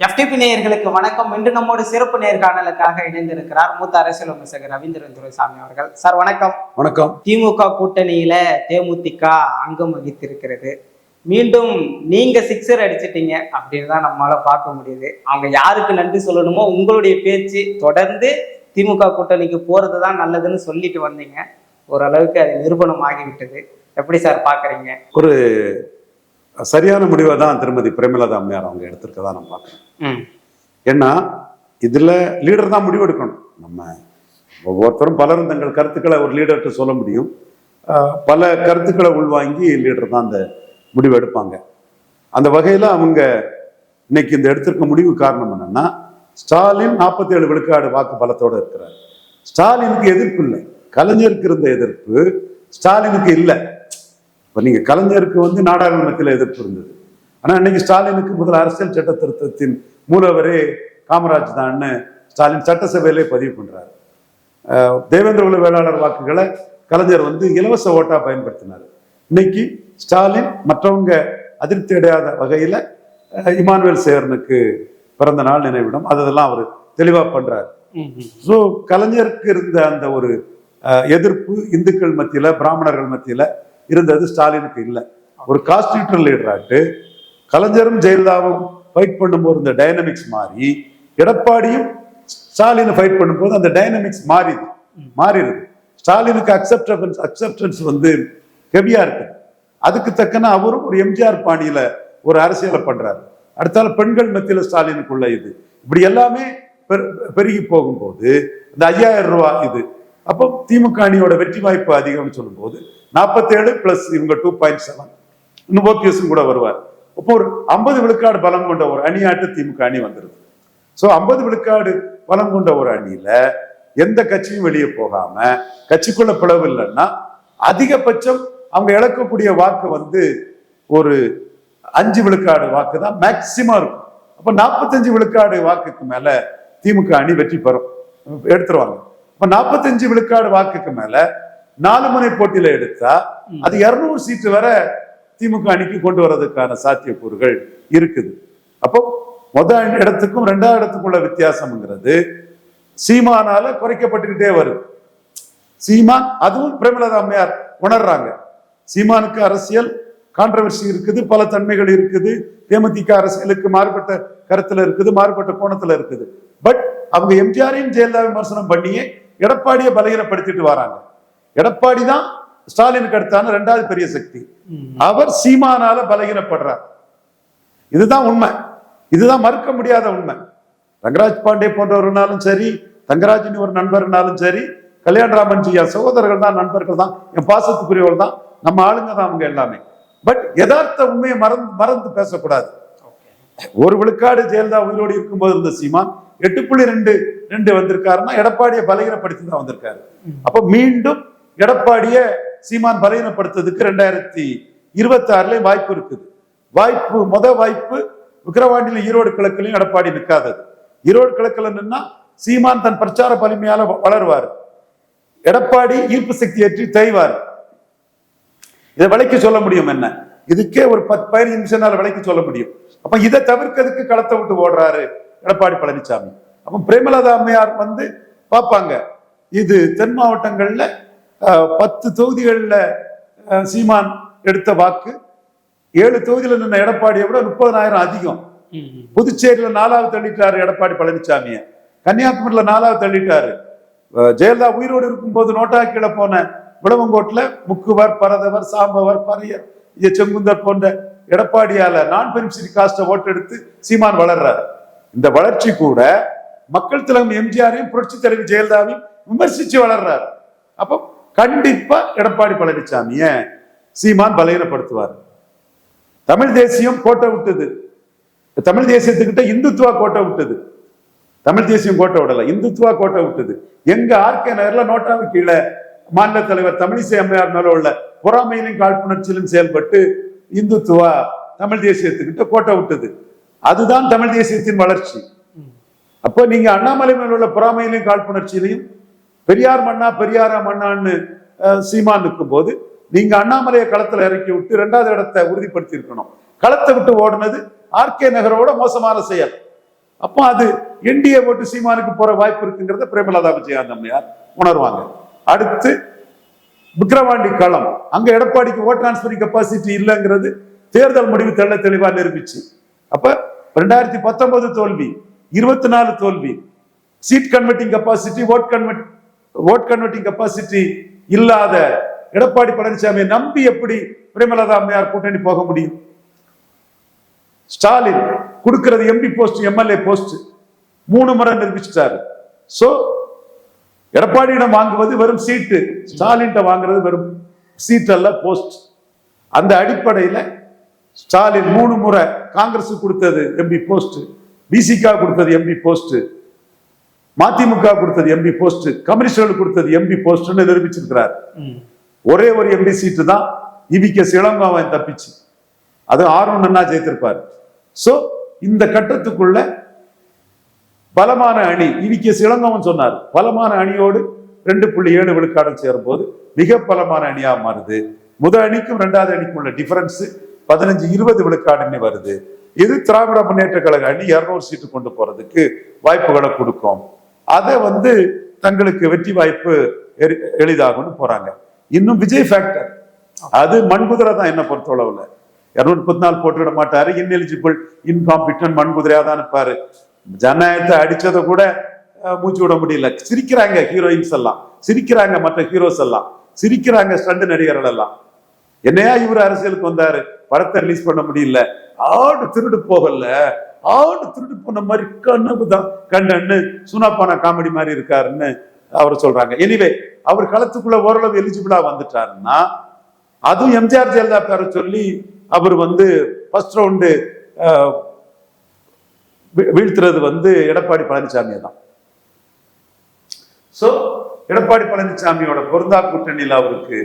FTP நேயர்களுக்கு வணக்கம். இன்று நம்மோடு சிறப்பு நேர்காணலுக்காக இணைந்திருக்கிறார் மூத்த அரசியல் விமர்சகர் ரவீந்திரன் துரைசாமி அவர்கள். சார் வணக்கம். வணக்கம். திமுக கூட்டணியில தேமுதிக அங்கம் வகித்திருக்கிறது. மீண்டும் நீங்க சிக்ஸர் அடிச்சிட்டீங்க அப்படின்னு தான் நம்மளால பார்க்க முடியுது. அவங்க யாருக்கு நன்றி சொல்லணுமோ உங்களுடைய பேச்சு தொடர்ந்து திமுக கூட்டணிக்கு போறதுதான் நல்லதுன்னு சொல்லிட்டு வந்தீங்க. ஓரளவுக்கு அது நிரூபணம் ஆகிவிட்டது. எப்படி சார் பாக்குறீங்க? ஒரு சரியான முடிவை தான் திருமதி பிரேமலதா அம்மையார் அவங்க எடுத்திருக்கதான் நான் பார்க்குறேன். ஏன்னா இதுல லீடர் தான் முடிவெடுக்கணும். நம்ம ஒவ்வொருத்தரும் பலரும் தங்கள் கருத்துக்களை ஒரு லீடர்கிட்ட சொல்ல முடியும். பல கருத்துக்களை உள்வாங்கி லீடர் தான் அந்த முடிவு எடுப்பாங்க. அந்த வகையில அவங்க இன்னைக்கு இந்த எடுத்திருக்க முடிவு காரணம் என்னன்னா, ஸ்டாலின் 47 விழுக்காடு வாக்கு பலத்தோட இருக்கிறார். ஸ்டாலினுக்கு எதிர்ப்பு இல்லை, கலைஞருக்கு இருந்த எதிர்ப்பு ஸ்டாலினுக்கு இல்லை. இப்போ நீங்க கலைஞருக்கு நாடாளுமன்றத்தில் எதிர்ப்பு இருந்தது. ஆனா இன்னைக்கு ஸ்டாலினுக்கு முதல் அரசியல் சட்ட திருத்தத்தின் மூலவரே காமராஜ் தான் ஸ்டாலின் சட்டசபையிலே பதிவு பண்றாரு. தேவேந்திர குல வேளாளர் வாக்குகளை கலைஞர் இலவச ஓட்டா பயன்படுத்தினார். இன்னைக்கு ஸ்டாலின் மற்றவங்க அதிருப்தி அடையாத வகையில இமானுவேல் சேகரனுக்கு பிறந்த நாள் நினைவிடம் அதெல்லாம் அவர் தெளிவா பண்றாரு. ஸோ கலைஞருக்கு இருந்த அந்த ஒரு எதிர்ப்பு இந்துக்கள் மத்தியில பிராமணர்கள் மத்தியில இருந்தது ஸ்டாலினுக்கு இல்லை. ஒரு கான்ஸ்டிடியூஷனல் லீடராட்டு கலைஞரும் ஜெயலலிதாவும் ஃபைட் பண்ணும்போது இந்த டைனமிக்ஸ் மாறி எடப்பாடியும் ஸ்டாலினை ஃபைட் பண்ணும்போது அந்த டைனமிக்ஸ் மாறிடுது. ஸ்டாலினுக்கு அக்செப்டன்ஸ் ஹெவியா இருக்குது. அதுக்கு தக்கன அவரும் ஒரு எம்ஜிஆர் பாணியில ஒரு அரசியலை பண்றாரு. அடுத்தால பெண்கள் மத்தியில ஸ்டாலினுக்குள்ள இது இப்படி எல்லாமே பெருகி போகும்போது இந்த 5000 ரூபாய் இது அப்போ திமுக அணியோட வெற்றி வாய்ப்பு அதிகம்னு சொல்லும் போது 47 பிளஸ் இவங்க 2.7 இன்னும் ஓபிஎஸும் கூட வருவார். அப்போ ஒரு 50 விழுக்காடு பலம் கொண்ட ஒரு அணியாட்டு திமுக அணி வந்துருது. ஸோ 50 விழுக்காடு பலம் கொண்ட ஒரு அணியில எந்த கட்சியும் வெளியே போகாம கட்சிக்குள்ள பிளவு இல்லைன்னா அதிகபட்சம் அவங்க இழக்கக்கூடிய வாக்கு ஒரு 5 விழுக்காடு வாக்கு தான் மேக்சிமம் இருக்கும். அப்ப 45 விழுக்காடு வாக்குக்கு மேல திமுக அணி வெற்றி பெறும் எடுத்துருவாங்க. இப்ப 45 விழுக்காடு வாக்குக்கு மேல 4 முனை போட்டியில எடுத்தா அது 200 சீட்டு வரை திமுக அணிக்கு கொண்டு வர்றதுக்கான சாத்தியக்கூறுகள் இருக்குது. அப்போ முதல் இடத்துக்கும் 2வது இடத்துக்குள்ள வித்தியாசம்ங்கிறது சீமானால குறைக்கப்பட்டுக்கிட்டே வருது. சீமான் அதுவும் பிரேமலதா அம்மையார் உணர்றாங்க. சீமானுக்கு அரசியல் கான்ட்ரவர்சி இருக்குது, பல தன்மைகள் இருக்குது. தேமுதிக அரசியலுக்கு மாறுபட்ட கருத்துல இருக்குது, மாறுபட்ட கோணத்துல இருக்குது. பட் அவங்க எம்ஜிஆரையும் ஜெயலலிதா விமர்சனம் பண்ணியே எடப்பாடியை பலகீனப்படுத்திட்டு வராங்க. எடப்பாடி தான் ஸ்டாலினுக்கு அடுத்தான 2வது பெரிய சக்தி. அவர் சீமானால பலகீனப்படுறார். இதுதான் உண்மை, இதுதான் மறுக்க முடியாத உண்மை. ரங்கராஜ் பாண்டே போன்றவர்னாலும் சரி, தங்கராஜின் ஒரு நண்பர்னாலும் சரி, கல்யாணராமன் ஜி என் சகோதரர்கள் தான், நண்பர்கள் தான், என் பாசத்துக்குரியவர்கள் தான், நம்ம ஆளுங்க தான் அவங்க எல்லாமே. பட் யதார்த்த உண்மையை மறந்து பேசக்கூடாது. ஒரு விழுக்காடு ஜெயலலிதா உயிரோடு இருக்கும்போது இருந்த சீமான் 8.22 வந்திருக்காருன்னா எடப்பாடியை பலகீனப்படுத்தி தான் வந்திருக்காரு. அப்ப மீண்டும் எடப்பாடியை சீமான் பலகீனப்படுத்துறதுக்கு 2026 வாய்ப்பு இருக்குது. வாய்ப்பு விக்கிரவாண்டியில ஈரோடு கிழக்குலையும் எடப்பாடி நிற்காதது. ஈரோடு கிழக்குல நின்னா சீமான் தன் பிரச்சார வலிமையால வளருவார், எடப்பாடி ஈர்ப்பு சக்தி ஏற்றி தேய்வார். இதை விலைக்கு சொல்ல முடியும் என்ன? இதுக்கே ஒரு 10-15 நிமிஷம் விலைக்கு சொல்ல முடியும். அப்ப இதை தவிர்க்கிறதுக்கு களத்தை விட்டு ஓடுறாரு எடப்பாடி பழனிசாமி. அப்ப பிரேமலதா அம்மையார் பார்ப்பாங்க, இது தென் மாவட்டங்கள்ல 10 தொகுதிகள்ல சீமான் எடுத்த வாக்கு 7 தொகுதியில நின்ன எடப்பாடியை விட 30,000 அதிகம். புதுச்சேரியில 4வது தள்ளிட்டாரு எடப்பாடி பழனிசாமிய, கன்னியாகுமரியில 4வது தள்ளிட்டாரு. ஜெயலலிதா உயிரோடு இருக்கும் போது நோட்டா கீழே போன விளவங்கோட்டில் முக்குவர், பரதவர், சாம்பவர், பரையர், செங்குந்தர் போன்ற எடப்பாடியால நான் பெனிஃபிஷரி காஸ்ட ஓட்டு எடுத்து சீமான் வளர்றாரு. இந்த வளர்ச்சி கூட மக்கள் திலகம் எம்ஜிஆரையும் புரட்சி தலைவி ஜெயலலிதாவையும் விமர்சிச்சு வளர்றாரு. அப்போ கண்டிப்பா எடப்பாடி பழனிசாமிய சீமான் பலகீனப்படுத்துவார். தமிழ் தேசியம் கோட்டை விட்டது. தமிழ் தேசியத்துக்கிட்ட இந்துத்துவா கோட்டை விட்டது. தமிழ் தேசியம் கோட்டை விடல, இந்துத்துவா கோட்டை விட்டது. எங்க ஆர்கே நகர்ல நோட்டாவு கீழே மாநில தலைவர் தமிழிசை அம்மையார் மேல உள்ள பொறாமையிலும் காழ்ப்புணர்ச்சியிலும் செயல்பட்டு இந்துத்துவா தமிழ் தேசியத்துக்கிட்ட கோட்டை விட்டது. அதுதான் தமிழ் தேசியத்தின் வளர்ச்சி. அப்போ நீங்க அண்ணாமலை மேல உள்ள பொறாமையிலையும் காழ்ப்புணர்ச்சியிலையும் பெரியார் மண்ணா பெரியாரா மண்ணான்னு சீமான் நிற்கும் போது நீங்க அண்ணாமலையை களத்துல இறக்கி விட்டு 2வது இடத்தை உறுதிப்படுத்தி இருக்கணும். களத்தை விட்டு ஓடுனது ஆர்கே நகரோட மோசமான செயல். அப்போ அது என்டிஏ ஓட்டு சீமானுக்கு போற வாய்ப்பு இருக்குங்கிறத பிரேமலதா விஜயகாந்த் அம்மையார் உணர்வாங்க. அடுத்து விக்கிரவாண்டி களம், அங்க எடப்பாடிக்கு ஓட் டிரான்ஸ்பரிங் கெப்பாசிட்டி இல்லைங்கிறது தேர்தல் முடிவு தெளிவா நிரூபிச்சு. அப்ப 2019 தோல்வி, 24 தோல்வி, seat converting capacity, vote converting capacity இல்லாத எடப்பாடி பழனிசாமியை நம்பி எப்படி பிரேமலதா அம்மையார் கூட்டணி போக முடியும்? ஸ்டாலின் கொடுக்கிறது எம்பி போஸ்ட், எம்எல்ஏ போஸ்ட் 3 முறை நிரூபிச்சிட்டாரு. சோ எடப்பாடியிடம் வாங்குவது வெறும் சீட்டு, ஸ்டாலின் வாங்குறது வெறும் சீட் அல்ல, போஸ்ட். அந்த அடிப்படையில ஸ்டாலின் 3 முறை காங்கிரஸ் கொடுத்தது எம்பி போஸ்ட், பிசிகா கொடுத்தது எம்பி போஸ்ட், மதிமுக கொடுத்தது எம்பி போஸ்ட், கம்யூனிஸ்டுகள் கொடுத்தது எம்பி போஸ்ட் நிரூபிச்சிருக்கிறார். ஒரே ஒரு எம்பி சீட்டு தான் இவிகேஎஸ் இளங்கோவன் தப்பிச்சு, அது 6 ஜெயித்திருப்பார். சோ இந்த கட்டத்துக்குள்ள பலமான அணி, இவிகேஎஸ் இளங்கோவன் சொன்னார், பலமான அணியோடு 2.7 விழுக்காடு சேரும் போது மிக பலமான அணியா மாறுது. முதல் அணிக்கும் 2வது அணிக்கும் உள்ள டிஃபரன்ஸ் 15-20 விழுக்காடுன்னு வருது. இது திராவிட முன்னேற்ற கழக அணி 200 சீட்டு கொண்டு போறதுக்கு வாய்ப்புகளை கொடுக்கும். அதை தங்களுக்கு வெற்றி வாய்ப்பு எளிதாகும்னு போறாங்க. இன்னும் விஜய் ஃபேக்டர், அது மண்குதிரை தான் என்ன பொறுத்தளவுல. 234 போட்டுவிட மாட்டாரு, இன்எலிஜிபிள், இன்காம்பிட்டன்ட், மண்குதிரையா தான் இருப்பாரு. ஜனநாயகத்தை அடிச்சதை கூட மூச்சு விட முடியல. சிரிக்கிறாங்க ஹீரோயின்ஸ் எல்லாம், சிரிக்கிறாங்க மற்ற ஹீரோஸ் எல்லாம், சிரிக்கிறாங்க ஸ்டண்ட் நடிகர்கள் எல்லாம். என்னையா இவரு அரசியலுக்கு வந்தாரு, படத்தை ரிலீஸ் பண்ண முடியல, ஆடு திருடு போகல, ஆடு திருடு போன மாதிரி கண்ணு சுனாப்பானா காமெடி மாதிரி இருக்காருன்னு அவர் சொல்றாங்க. எனிவே அவர் களத்துக்குள்ள ஓரளவு எலிஜிபிளா வந்துட்டாருன்னா, அதுவும் எம்ஜிஆர் ஜெயலலிதா பேரை சொல்லி அவர் ஃபர்ஸ்ட் ரவுண்டு வீழ்த்துறது எடப்பாடி பழனிசாமியை தான். சோ எடப்பாடி பழனிசாமியோட பொருந்தா கூட்டணியில் அவருக்கு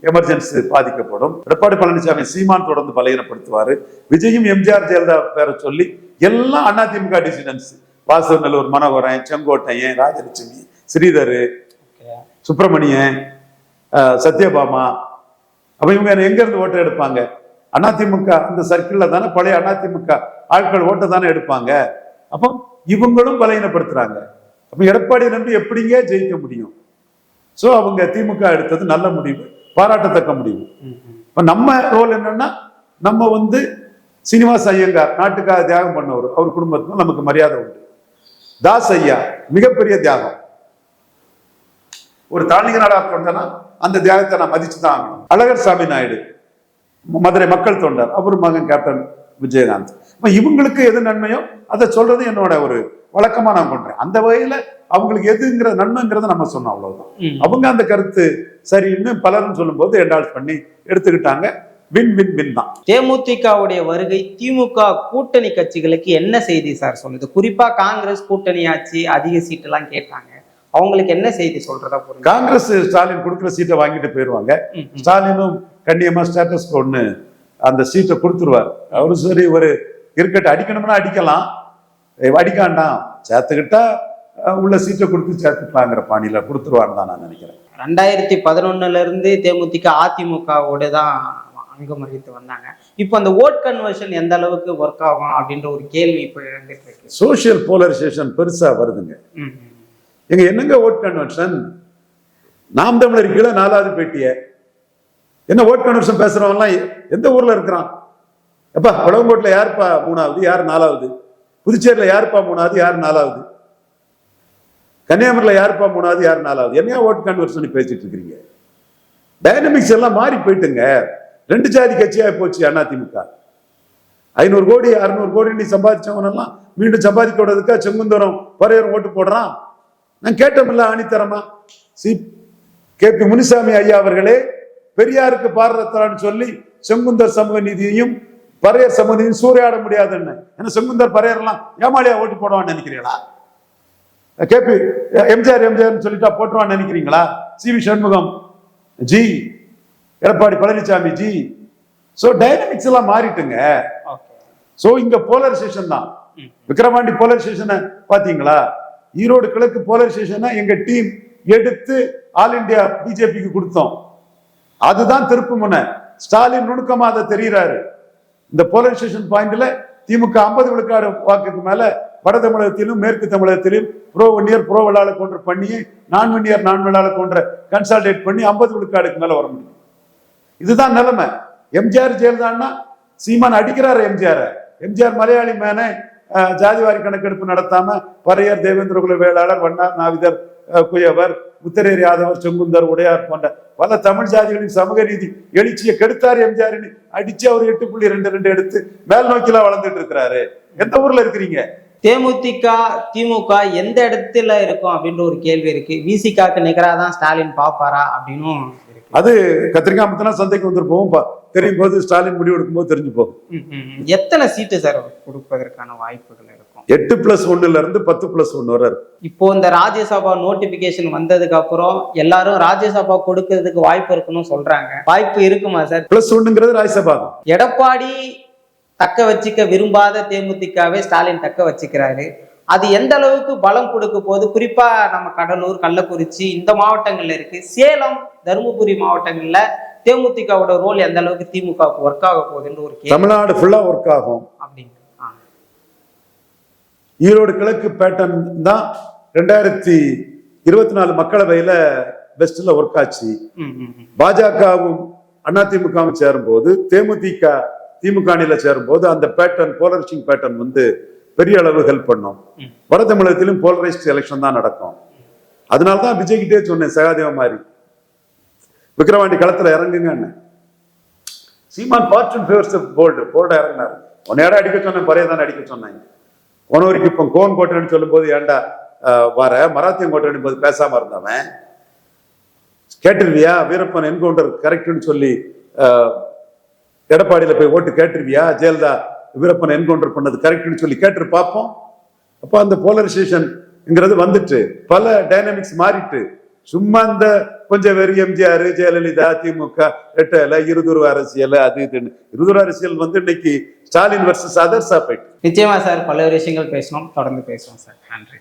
எமர்ஜென்சி பாதிக்கப்படும். எடப்பாடி பழனிசாமி சீமான் தொடர்ந்து பலகீனப்படுத்துவாரு. விஜயும் எம்ஜிஆர் ஜெயலலிதா பேரை சொல்லி எல்லாம் அதிமுக டிசிடன்ஸ், வாசவநல்லூர், மனோகரன், செங்கோட்டையன், ராஜலட்சுமி, ஸ்ரீதர், சுப்பிரமணியன், சத்யபாமா, அப்ப இவங்க எங்க இருந்து ஓட்டை எடுப்பாங்க? அதிமுக அந்த சர்க்கிள்ல தானே பழைய அதிமுக ஆட்கள் ஓட்டை தானே எடுப்பாங்க. அப்போ இவங்களும் பலகீனப்படுத்துறாங்க. அப்ப எடப்பாடி நம்பி எப்படிங்க ஜெயிக்க முடியும்? சோ அவங்க திமுக எடுத்தது நல்ல முடிவு, பாராட்டத்தக்க முடிவு. இப்ப நம்ம ரோல் என்னன்னா, நம்ம சீனிவாச ஐயங்கார் நாட்டுக்காக தியாகம் பண்ணவர், அவர் குடும்பத்துக்கும் நமக்கு மரியாதை உண்டு. தாஸ் ஐயா மிகப்பெரிய தியாகம், ஒரு தாழ்நிலை நாடா கொண்டனா அந்த தியாகத்தை நான் மதிச்சுதான் ஆகணும். அழகர் சாமி நாயுடு மதுரை மக்கள் தொண்டர், அவர் மகன் கேப்டன் விஜயகாந்த். இவங்களுக்கு எது நன்மையோ அதை சொல்றது என்னோட ஒரு வழக்கமா நான் பண்றேன். அந்த வகையில அவங்களுக்கு எதுங்கிற நன்மைங்கிறத நம்ம சொன்னோம், அவ்வளவுதான். அவங்க அந்த கருத்து சரின்னு பலரும் சொல்லும் போது என்டால்ஸ் பண்ணி எடுத்துக்கிட்டாங்க. வின் வின் வின் தான். தேமுதிகவுடைய வருகை திமுக கூட்டணி கட்சிகளுக்கு என்ன செய்தி சார் சொல்லுது? குறிப்பா காங்கிரஸ் கூட்டணி ஆட்சி அதிக சீட்டு எல்லாம் கேட்டாங்க, அவங்களுக்கு என்ன செய்தி சொல்றதா? காங்கிரஸ் ஸ்டாலின் கொடுக்குற சீட்டை வாங்கிட்டு போயிருவாங்க. ஸ்டாலினும் கண்ணியமா ஸ்டேட்டஸ் ஒண்ணு அந்த சீட்டை கொடுத்துருவார். அவரு சரி ஒரு இருக்கட்டும், அடிக்கணும்னா அடிக்கலாம், அடிக்காண்டாம், சேர்த்துக்கிட்டா உள்ள சீட்டை கொடுத்து சேர்த்துக்கலாங்கிற பாணியில கொடுத்துருவான்னு தான் நான் நினைக்கிறேன். 2011 இருந்து தேமுதிக அதிமுகவோட தான் அங்கம் வகித்து வந்தாங்க. இப்போ அந்த ஓட் கன்வர்ஷன் எந்த அளவுக்கு ஒர்க் ஆகும் அப்படின்ற ஒரு கேள்வி இப்போ எழுந்துட்டு இருக்கு. சோசியல் போலரைசேஷன் பெருசா வருதுங்க. எங்க என்னங்க ஓட் கன்வர்ஷன்? நாம் தமிழர் கீழே 4வது பேட்டிய என்ன ஓட் கன்வர்ஷன் பேசுறவன்லாம் எந்த ஊர்ல இருக்கிறான்? எப்பா கொளங்கோட்டில் யாருப்பா 3வது, யார் 4வது? புதுச்சேரியில யாருப்பா 3வது, யார் 4வது? கன்னியாகுமரியில யாருப்பா 3வது, யார் 4வது? என்னையா ஓட் கன்வர்ஷன் பேசிட்டு இருக்கிறீங்க? டைனமிக்ஸ் எல்லாம் மாறி போயிட்டுங்க. 2 ஜாதி கட்சியா போச்சு அதிமுக. 500 கோடி 600 கோடி நீ சம்பாதிச்சவனெல்லாம் மீண்டும் சம்பாதிக்க விடுறதுக்கா செங்குந்தரம் பரையர் ஓட்டு போடுறான். நான் கேட்டோம்ல ஆணித்தரமா, KP முனிசாமி ஐயா அவர்களே பெரியாருக்கு பாரதத்தான்னு சொல்லி செங்குந்தர் சமூக நீதியையும் பரையர் சமூக நீதியும் சூறையாட முடியாதுன்னு. ஏன்னா செங்குந்தர் பரையர் எல்லாம் ஏமாளியா ஓட்டு போடுவான்னு நினைக்கிறீங்களா? KP எம்ஜிஆர் சொல்லிட்டா போட்டுருவான்னு நினைக்கிறீங்களா? CV Shanmugam G, Edappadi Palaniswami G. So dynamics எல்லாம் மாறிட்டுங்க. சோ இங்க போலரைசேஷன் தான். விக்கிரவாண்டி போலரைசேஷனை பாத்தீங்களா? ஈரோடு கிழக்கு போலரைசேஷனை எங்க டீம் எடுத்து ஆல் இந்தியா பிஜேபிக்கு கொடுத்தோம். அதுதான் திருப்பு முனை. ஸ்டாலின் நுணுக்கமா அதை தெரிகிறாரு. இந்த போலரைசேஷன் பாயிண்ட்ல திமுக 50 விழுக்காடு வாக்குக்கு மேல வட தமிழகத்திலும் மேற்கு தமிழகத்திலும் ப்ரோ 1 இயர் ப்ரோ விழால கொண்டு பண்ணி நான் 1 இயர் நான் விழால கொண்டு கன்சால்டேட் பண்ணி 50 விழுக்காடுக்கு மேல வர முடியும். இதுதான் நிலைமை. எம்ஜிஆர் ஜெயலலிதான்னா சீமான் அடிக்கிறாரு எம்ஜிஆர் மலையாளி மேனே ஜாதிவாரி கணக்கெடுப்பு நடத்தாம பறையர் தேவேந்திரகுல வேளாளர் வண்ணார் நாவிதர் குயவர் முத்தரேர் யாதவர் செங்குந்தர் உடையார் போன்ற பல தமிழ் ஜாதிகளின் சமூக நீதி எழுச்சியை கெடுத்தார் எம்ஜிஆர் அடிச்சு அவர் 8.22 எடுத்து மேல் நோக்கிலாம் வளர்ந்துட்டு இருக்கிறாரு. எந்த ஊர்ல இருக்கிறீங்க? தேமுதிக திமுக எந்த இடத்துல இருக்கும் அப்படின்ற ஒரு கேள்வி இருக்கு. விசிகாக்கு நிகராதான் ஸ்டாலின் பாப்பாரா அப்படின்னும் இருக்கு. அது கத்திரிக்காய் மத்தனா சந்தைக்கு வந்துருப்போம் தெரியும் போது ஸ்டாலின் முடிவு எடுக்கும் போது தெரிஞ்சு போகும். எத்தனை சீட்டு சார் கொடுப்பதற்கான வாய்ப்புகள் இருக்கும்? 8+1 இருந்து 10+1 வரை இருக்கு. இப்போ இந்த ராஜ்யசபா நோட்டிபிகேஷன் வந்ததுக்கு அப்புறம் எல்லாரும் ராஜ்யசபா கொடுக்கறதுக்கு வாய்ப்பு இருக்குன்னு சொல்றாங்க. வாய்ப்பு இருக்குமா சார்? +1ங்கிறது ராஜ்யசபா தான். எடப்பாடி தக்க வச்சுக்க விரும்பாத தேமுதிகவே ஸ்டாலின் தக்க வச்சுக்கிறாரு. அது எந்த அளவுக்கு பலம் கொடுக்க போகுது? குறிப்பா நம்ம கடலூர், கள்ளக்குறிச்சி இந்த மாவட்டங்கள்ல இருக்கு. சேலம், தருமபுரி மாவட்டங்கள்ல தேமுதிகவோட ரோல் எந்த அளவுக்கு திமுகவுக்கு ஒர்க் ஆக போகுதுன்னு ஒரு கேள்வி. தமிழ்நாடு ஃபுல்லா ஒர்க் ஆகும் அப்படிங்க. ஈரோடு கிழக்கு பேட்டர்ன் தான் 2024 மக்களவையில பெஸ்ட்ல ஒர்க் ஆச்சு. பாஜகவும் அதிமுகவும் சேரும்போது திமுக அணியில சேரும்போது அந்த பேட்டர்ன் போலரைசிங் பேட்டர்ன் வந்து பெரிய அளவு ஹெல்ப் பண்ணும். வட தமிழகத்திலும் போலரைஸ்ட் எலெக்ஷன் தான் நடக்கும். அதனாலதான் விஜய் கிட்டே சொன்னேன், சகாதேவ மாதிரி விக்கிரவாண்டி களத்துல இறங்குங்க. சீமான் பார்ச்சூன் ஃபேவர்ஸ் போல்டா இறங்கினாரு. உன்னையாட அடிக்க சொன்னேன், பறையதானே அடிக்க சொன்னாங்க. உனவருக்கு இப்ப கோன் கோட்டைன்னு சொல்லும் போது ஏன்டா வர மராத்தியம் கோட்டைன்னு போது பேசாம இருந்தவன் கேட்டுருவியா? வீரப்பன் என்கவுண்டர் கரெக்ட்னு சொல்லி எடப்பாடியில போய் ஓட்டு கேட்டுருவியா? ஜெயலலிதா வீரப்பன் என்கவுண்டர் பண்ணது கரெக்ட்னு சொல்லி கேட்டு பார்ப்போம். அப்ப அந்த போலரைசேஷன்ங்கிறது வந்துட்டு பல டைனாமிக்ஸ் மாறிட்டு, சும்மா இந்த கொஞ்சம் வெறி எம்ஜிஆர் ஜெயலலிதா திமுக ரெட்டல இருதுருவ அரசியல் அது இதுன்னு இருதுருவ அரசியல் வந்து இன்னைக்கு ஸ்டாலின் வர்சஸ் அதர்ஸா போயிட்டு. நிச்சயமா சார், பல விஷயங்கள் பேசணும், தொடர்ந்து பேசுவோம் சார். நன்றி.